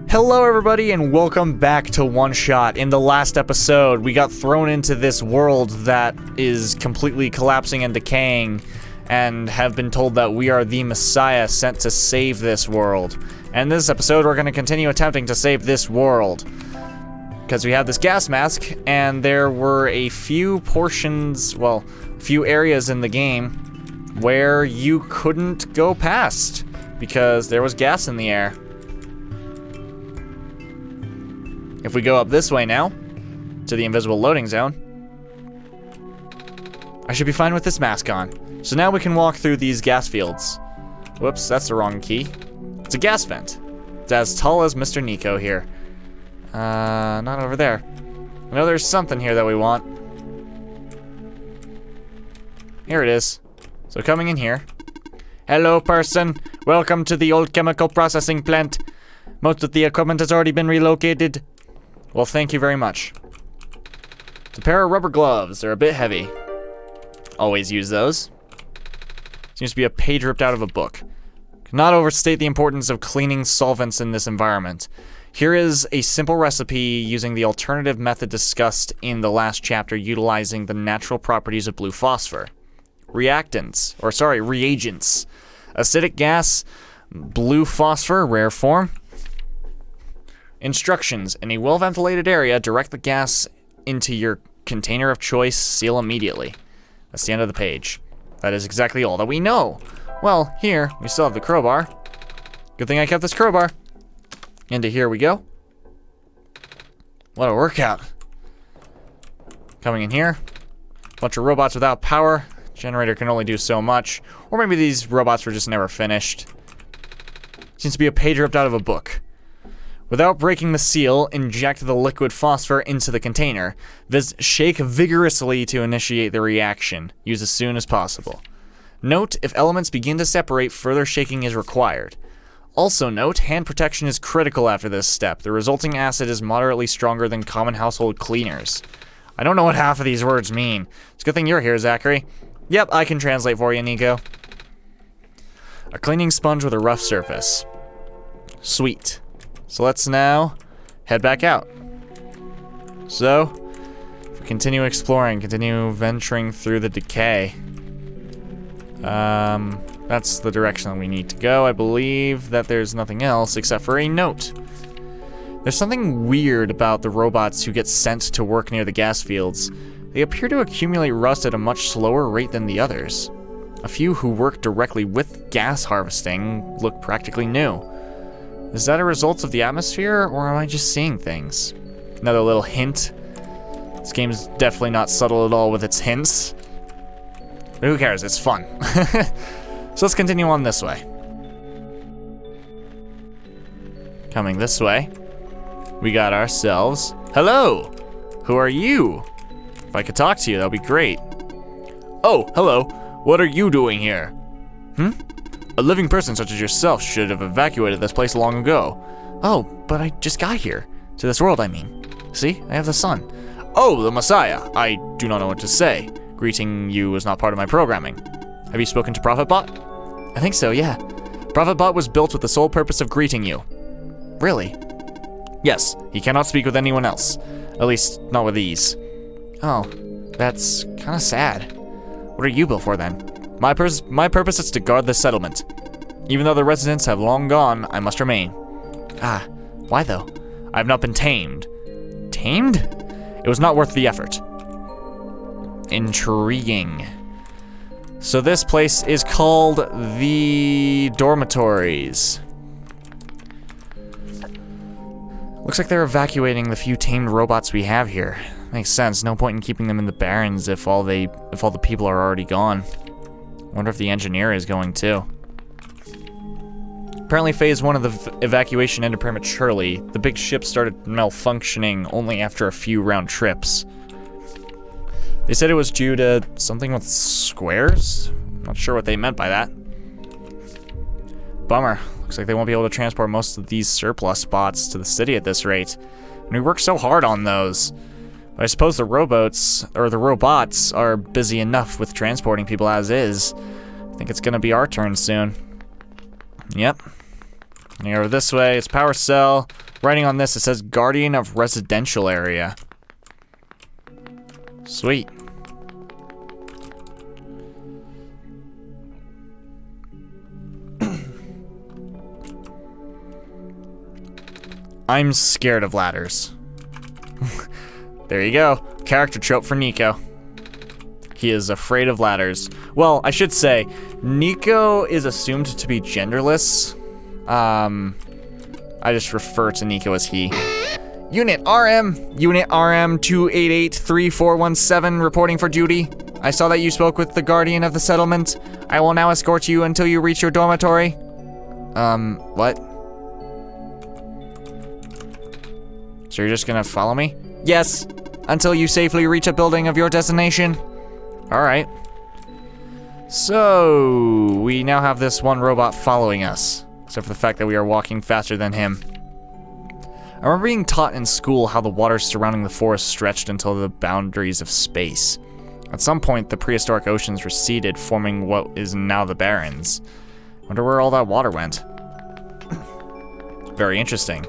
Hello everybody and welcome back to OneShot. In the last episode, we got thrown into this world that is completely collapsing and decaying and have been told that we are the Messiah sent to save this world. And in this episode, we're going to continue attempting to save this world. Because we have this gas mask and there were a few portions, well, a few areas in the game where you couldn't go past because there was gas in the air. If we go up this way now, to the invisible loading zone, I should be fine with this mask on. So now we can walk through these gas fields. Whoops, that's the wrong key. It's a gas vent. It's as tall as Mr. Nico here. Not over there. I know there's something here that we want. Here it is. So coming in here. Hello, person. Welcome to the old chemical processing plant. Most of the equipment has already been relocated. Well, thank you very much. It's a pair of rubber gloves. They're a bit heavy. Always use those. Seems to be a page ripped out of a book. Cannot overstate the importance of cleaning solvents in this environment. Here is a simple recipe using the alternative method discussed in the last chapter utilizing the natural properties of blue phosphor. Reagents. Acidic gas, blue phosphor, rare form. Instructions. In a well-ventilated area, direct the gas into your container of choice. Seal immediately. That's the end of the page. That is exactly all that we know. Well, here, we still have the crowbar. Good thing I kept this crowbar. Into here we go. What a workout. Coming in here. Bunch of robots without power. Generator can only do so much. Or maybe these robots were just never finished. Seems to be a page ripped out of a book. Without breaking the seal, inject the liquid phosphor into the container. Shake vigorously to initiate the reaction. Use as soon as possible. Note, if elements begin to separate, further shaking is required. Also note, hand protection is critical after this step. The resulting acid is moderately stronger than common household cleaners. I don't know what half of these words mean. It's a good thing you're here, Zachary. Yep, I can translate for you, Nico. A cleaning sponge with a rough surface. Sweet. So let's now head back out. So, if we continue exploring, continue venturing through the decay. That's the direction that we need to go. I believe that there's nothing else except for a note. There's something weird about the robots who get sent to work near the gas fields. They appear to accumulate rust at a much slower rate than the others. A few who work directly with gas harvesting look practically new. Is that a result of the atmosphere, or am I just seeing things? Another little hint. This game's definitely not subtle at all with its hints. But who cares? It's fun. So let's continue on this way. Coming this way, we got ourselves... Hello! Who are you? If I could talk to you, that would be great. Oh, hello. What are you doing here? A living person such as yourself should have evacuated this place long ago. Oh, but I just got here. To this world, I mean. See, I have the sun. Oh, the Messiah. I do not know what to say. Greeting you was not part of my programming. Have you spoken to ProphetBot? I think so, yeah. ProphetBot was built with the sole purpose of greeting you. Really? Yes, he cannot speak with anyone else. At least, not with these. Oh, that's kind of sad. What are you built for then? My purpose is to guard this settlement. Even though the residents have long gone, I must remain. Ah, why though? I have not been tamed. Tamed? It was not worth the effort. Intriguing. So this place is called the dormitories. Looks like they're evacuating the few tamed robots we have here. Makes sense. No point in keeping them in the Barrens if all the people are already gone. Wonder if the engineer is going too. Apparently phase 1 of the evacuation ended prematurely. The big ship started malfunctioning only after a few round trips. They said it was due to something with squares? Not sure what they meant by that. Bummer. Looks like they won't be able to transport most of these surplus spots to the city at this rate. And we worked so hard on those. But I suppose the robots are busy enough with transporting people as is. I think it's gonna be our turn soon. Yep. Going over this way, it's power cell. Writing on this, it says Guardian of Residential Area. Sweet. I'm scared of ladders. There you go. Character trope for Nico. He is afraid of ladders. Well, I should say, Nico is assumed to be genderless. I just refer to Nico as he. Unit RM 288-3417 reporting for duty. I saw that you spoke with the guardian of the settlement. I will now escort you until you reach your dormitory. What? So you're just gonna follow me? Yes, until you safely reach a building of your destination. Alright. So, we now have this one robot following us, except for the fact that we are walking faster than him. I remember being taught in school how the waters surrounding the forest stretched until the boundaries of space. At some point, the prehistoric oceans receded, forming what is now the Barrens. Wonder where all that water went. Very interesting.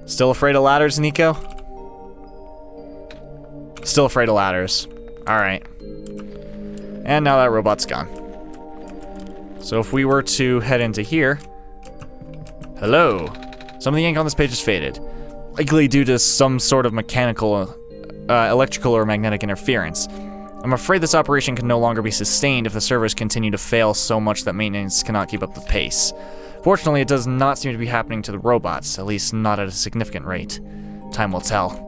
Still afraid of ladders, Nico? Still afraid of ladders. Alright. And now that robot's gone. So if we were to head into here... Hello. Some of the ink on this page is faded. Likely due to some sort of mechanical, electrical or magnetic interference. I'm afraid this operation can no longer be sustained if the servers continue to fail so much that maintenance cannot keep up the pace. Fortunately, it does not seem to be happening to the robots, at least not at a significant rate. Time will tell.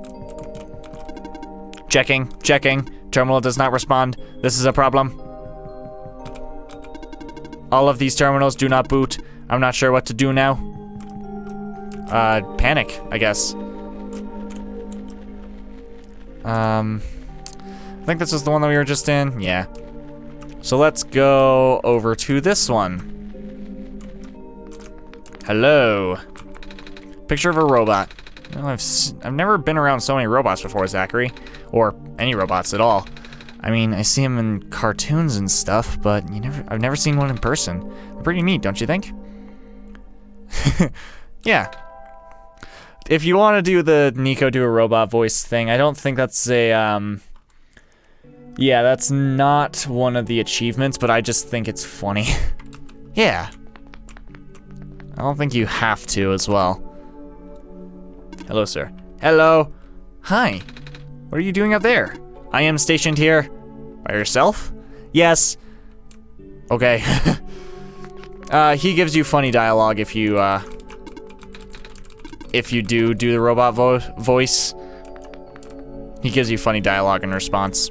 Checking. Terminal does not respond. This is a problem. All of these terminals do not boot. I'm not sure what to do now. Panic, I guess. I think this was the one that we were just in. Yeah. So let's go over to this one. Hello. Picture of a robot. Well, I've never been around so many robots before, Zachary. Or any robots at all. I mean, I see them in cartoons and stuff, but I've never seen one in person. They're pretty neat, don't you think? Yeah. If you want to do the Nico do a robot voice thing, I don't think that's a, yeah, that's not one of the achievements, but I just think it's funny. Yeah. I don't think you have to as well. Hello, sir. Hello. Hi. What are you doing up there? I am stationed here. By yourself? Yes. Okay. He gives you funny dialogue if you do the robot voice. He gives you funny dialogue in response.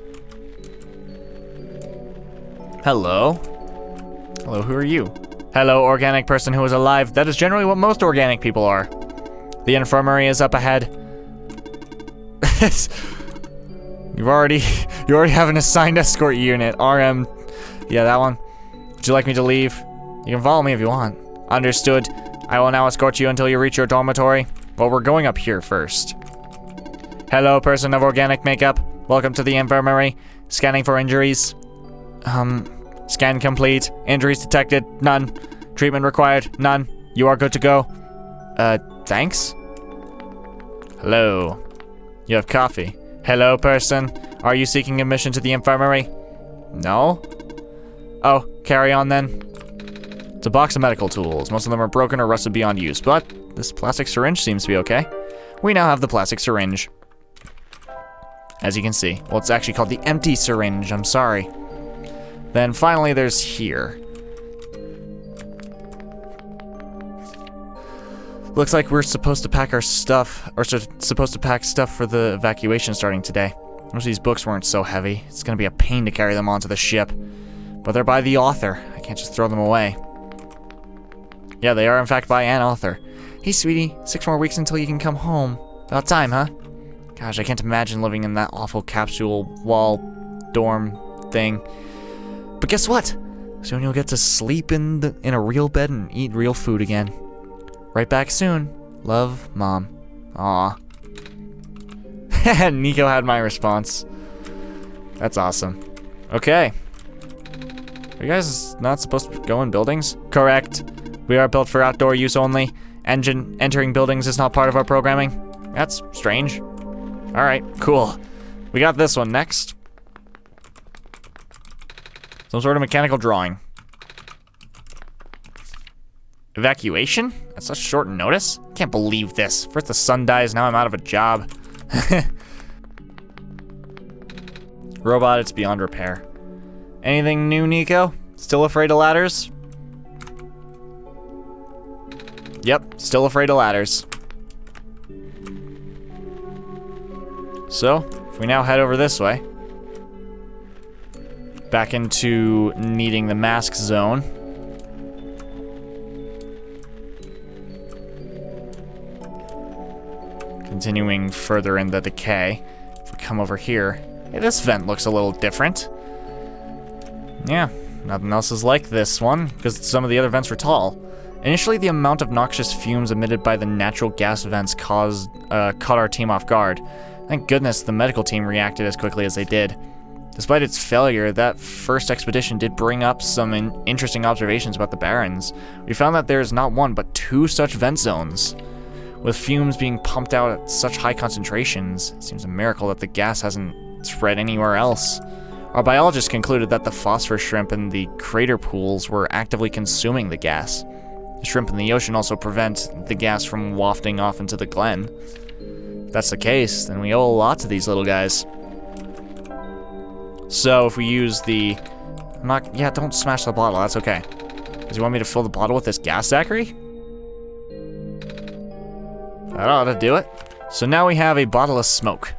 Hello. Hello, who are you? Hello, organic person who is alive. That is generally what most organic people are. The infirmary is up ahead. You already have an assigned escort unit. RM. Yeah, that one. Would you like me to leave? You can follow me if you want. Understood. I will now escort you until you reach your dormitory. Well, we're going up here first. Hello, person of organic makeup. Welcome to the infirmary. Scanning for injuries. Scan complete. Injuries detected. None. Treatment required. None. You are good to go. Thanks? Hello. You have coffee. Hello, person. Are you seeking admission to the infirmary? No? Oh, carry on then. It's a box of medical tools. Most of them are broken or rusted beyond use, but this plastic syringe seems to be okay. We now have the plastic syringe. As you can see. Well, it's actually called the empty syringe. I'm sorry. Then finally, there's here. Looks like we're supposed to pack our stuff, or supposed to pack stuff for the evacuation starting today. Most of these books weren't so heavy. It's gonna be a pain to carry them onto the ship. But they're by the author. I can't just throw them away. Yeah, they are in fact by an author. Hey, sweetie, 6 more weeks until you can come home. About time, huh? Gosh, I can't imagine living in that awful capsule wall dorm thing. But guess what? Soon you'll get to sleep in a real bed and eat real food again. Right back soon. Love, Mom. Aw. Nico had my response. That's awesome. Okay. Are you guys not supposed to go in buildings? Correct. We are built for outdoor use only. Engine entering buildings is not part of our programming. That's strange. Alright, cool. We got this one next. Some sort of mechanical drawing. Evacuation? At such short notice? Can't believe this. First the sun dies, now I'm out of a job. Robot, it's beyond repair. Anything new, Nico? Still afraid of ladders? Yep, still afraid of ladders. So, if we now head over this way, back into needing the mask zone. Continuing further in the decay. If we come over here, hey, this vent looks a little different. Yeah, nothing else is like this one, because some of the other vents were tall. Initially, the amount of noxious fumes emitted by the natural gas vents caught our team off guard. Thank goodness the medical team reacted as quickly as they did. Despite its failure, that first expedition did bring up some interesting observations about the Barrens. We found that there is not one, but two such vent zones. With fumes being pumped out at such high concentrations, it seems a miracle that the gas hasn't spread anywhere else. Our biologists concluded that the phosphor shrimp in the crater pools were actively consuming the gas. The shrimp in the ocean also prevent the gas from wafting off into the Glen. If that's the case, then we owe a lot to these little guys. So if we use the... yeah, don't smash the bottle, that's okay. Does he want me to fill the bottle with this gas, Zachary? That ought to do it. So now we have a bottle of smoke.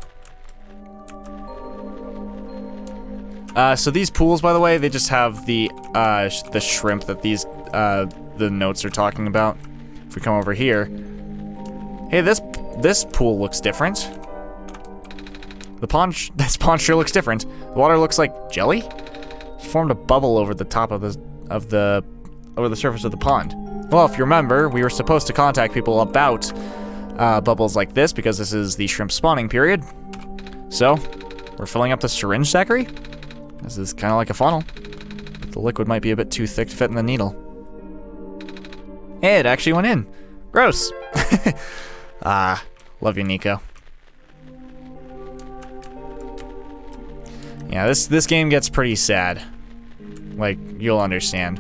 So these pools, by the way, they just have the shrimp that these the notes are talking about. If we come over here, hey, this pool looks different. This pond sure looks different. The water looks like jelly. It's formed a bubble over the top of the surface of the pond. Well, if you remember, we were supposed to contact people about bubbles like this because this is the shrimp spawning period. So we're filling up the syringe, Zachary. This is kind of like a funnel, but the liquid might be a bit too thick to fit in the needle. Hey, it actually went in. Gross. Love you, Nico. Yeah, this game gets pretty sad. Like, you'll understand.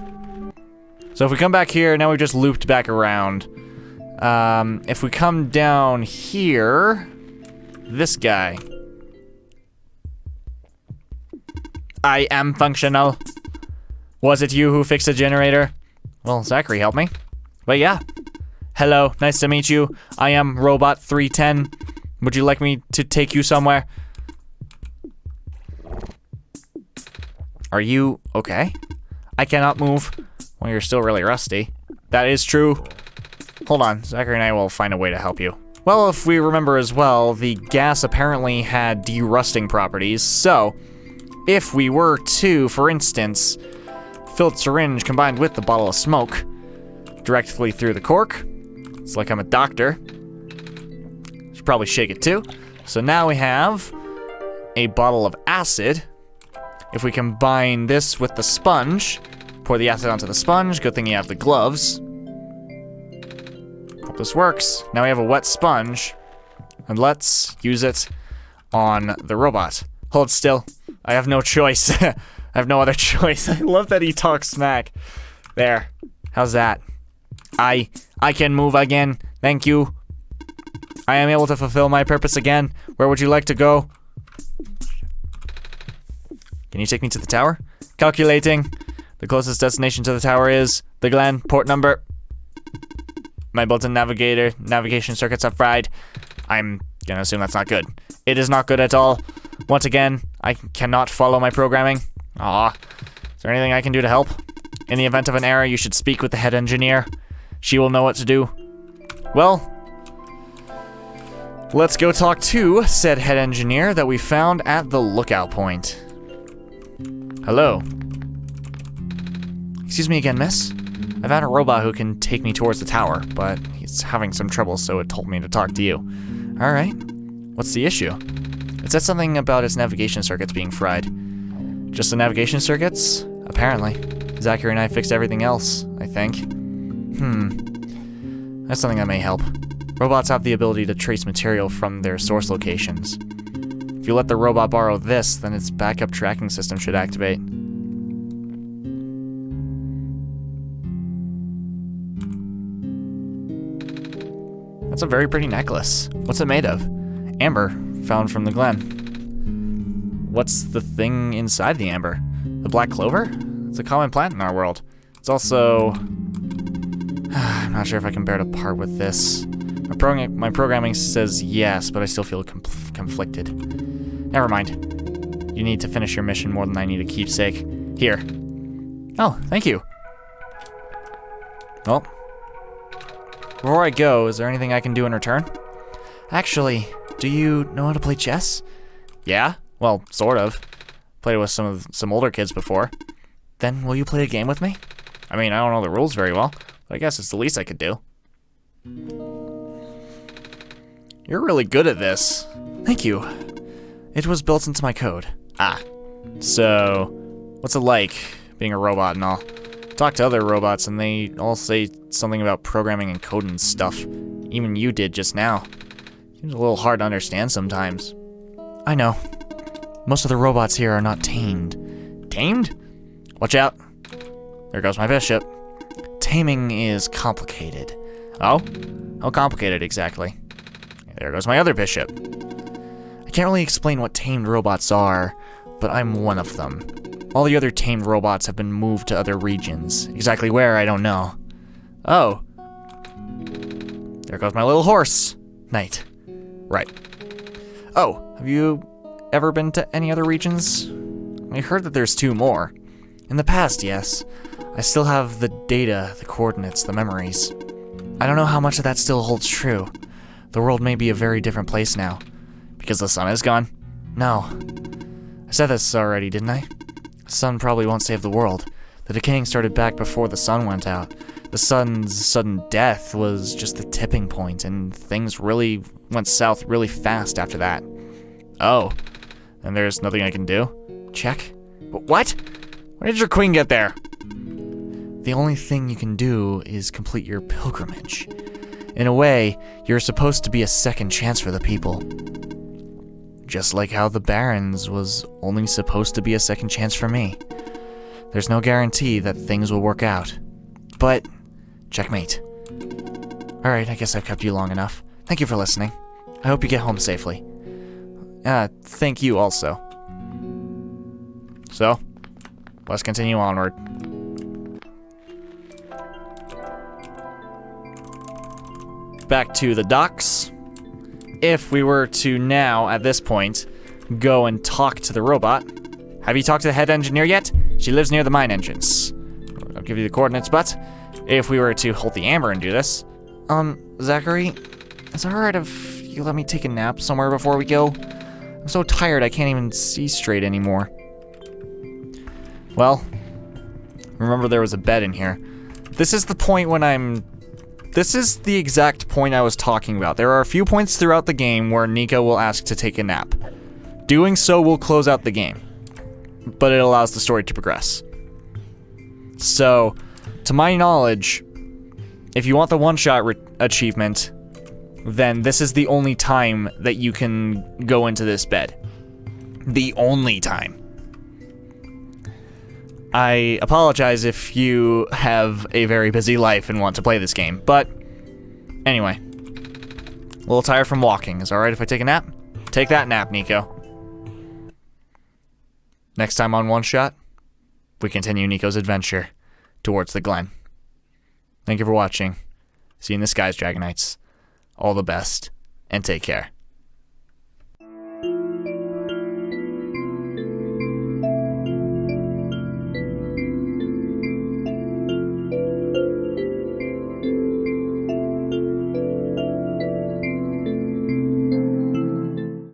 So if we come back here, now we've just looped back around. If we come down here, this guy. I am functional. Was it you who fixed the generator? Well, Zachary helped me. But yeah. Hello, nice to meet you. I am Robot 310. Would you like me to take you somewhere? Are you okay? I cannot move. Well, you're still really rusty. That is true. Hold on, Zachary and I will find a way to help you. Well, if we remember as well, the gas apparently had derusting properties, so if we were to, for instance, fill the syringe combined with the bottle of smoke directly through the cork, it's like I'm a doctor. Should probably shake it too. So now we have a bottle of acid. If we combine this with the sponge, pour the acid onto the sponge, good thing you have the gloves. Hope this works. Now we have a wet sponge, and let's use it on the robot. Hold still. I have no choice. I have no other choice. I love that he talks smack. There. How's that? I can move again. Thank you. I am able to fulfill my purpose again. Where would you like to go? Can you take me to the tower? Calculating. The closest destination to the tower is the Glen. Port number. My built-in navigation circuits are fried. I'm gonna assume that's not good. It is not good at all. Once again, I cannot follow my programming. Aw. Is there anything I can do to help? In the event of an error, you should speak with the head engineer. She will know what to do. Well, let's go talk to said head engineer that we found at the lookout point. Hello. Excuse me again, miss. I've had a robot who can take me towards the tower, but he's having some trouble, so it told me to talk to you. Alright. What's the issue? It said something about its navigation circuits being fried. Just the navigation circuits? Apparently. Zachary and I fixed everything else, I think. That's something that may help. Robots have the ability to trace material from their source locations. If you let the robot borrow this, then its backup tracking system should activate. That's a very pretty necklace. What's it made of? Amber, found from the Glen. What's the thing inside the amber? The black clover? It's a common plant in our world. It's also... I'm not sure if I can bear to part with this. My programming says yes, but I still feel conflicted. Never mind. You need to finish your mission more than I need a keepsake. Here. Oh, thank you. Well, before I go, is there anything I can do in return? Actually, do you know how to play chess? Yeah, well, sort of. Played with some older kids before. Then will you play a game with me? I mean, I don't know the rules very well, but I guess it's the least I could do. You're really good at this. Thank you. It was built into my code. Ah. So, what's it like being a robot and all? Talk to other robots and they all say something about programming and code and stuff. Even you did just now. Seems a little hard to understand sometimes. I know. Most of the robots here are not tamed. Tamed? Watch out. There goes my bishop. Taming is complicated. Oh? How complicated exactly? There goes my other bishop. I can't really explain what tamed robots are, but I'm one of them. All the other tamed robots have been moved to other regions. Exactly where, I don't know. Oh. There goes my little horse. Knight. Right. Oh, have you ever been to any other regions? I heard that there's 2 more. In the past, yes. I still have the data, the coordinates, the memories. I don't know how much of that still holds true. The world may be a very different place now. Because the sun is gone? No. I said this already, didn't I? The sun probably won't save the world. The decaying started back before the sun went out. The sun's sudden death was just the tipping point, and things really went south really fast after that. Oh. And there's nothing I can do? Check? What? Where did your queen get there? The only thing you can do is complete your pilgrimage. In a way, you're supposed to be a second chance for the people. Just like how the Barrens was only supposed to be a second chance for me. There's no guarantee that things will work out. But, checkmate. Alright, I guess I've kept you long enough. Thank you for listening. I hope you get home safely. Thank you also. So, let's continue onward. Back to the docks. If we were to now, at this point, go and talk to the robot. Have you talked to the head engineer yet? She lives near the mine entrance. I'll give you the coordinates, but if we were to hold the amber and do this. Zachary, is it alright if you let me take a nap somewhere before we go? I'm so tired I can't even see straight anymore. Well, remember there was a bed in here. This is the point when This is the exact point I was talking about. There are a few points throughout the game where Nico will ask to take a nap. Doing so will close out the game, but it allows the story to progress. So, to my knowledge, if you want the OneShot achievement, then this is the only time that you can go into this bed. The only time. I apologize if you have a very busy life and want to play this game, but anyway. A little tired from walking. Is it alright if I take a nap? Take that nap, Nico. Next time on OneShot, we continue Nico's adventure towards the Glen. Thank you for watching. See you in the skies, Dragonites. All the best, and take care.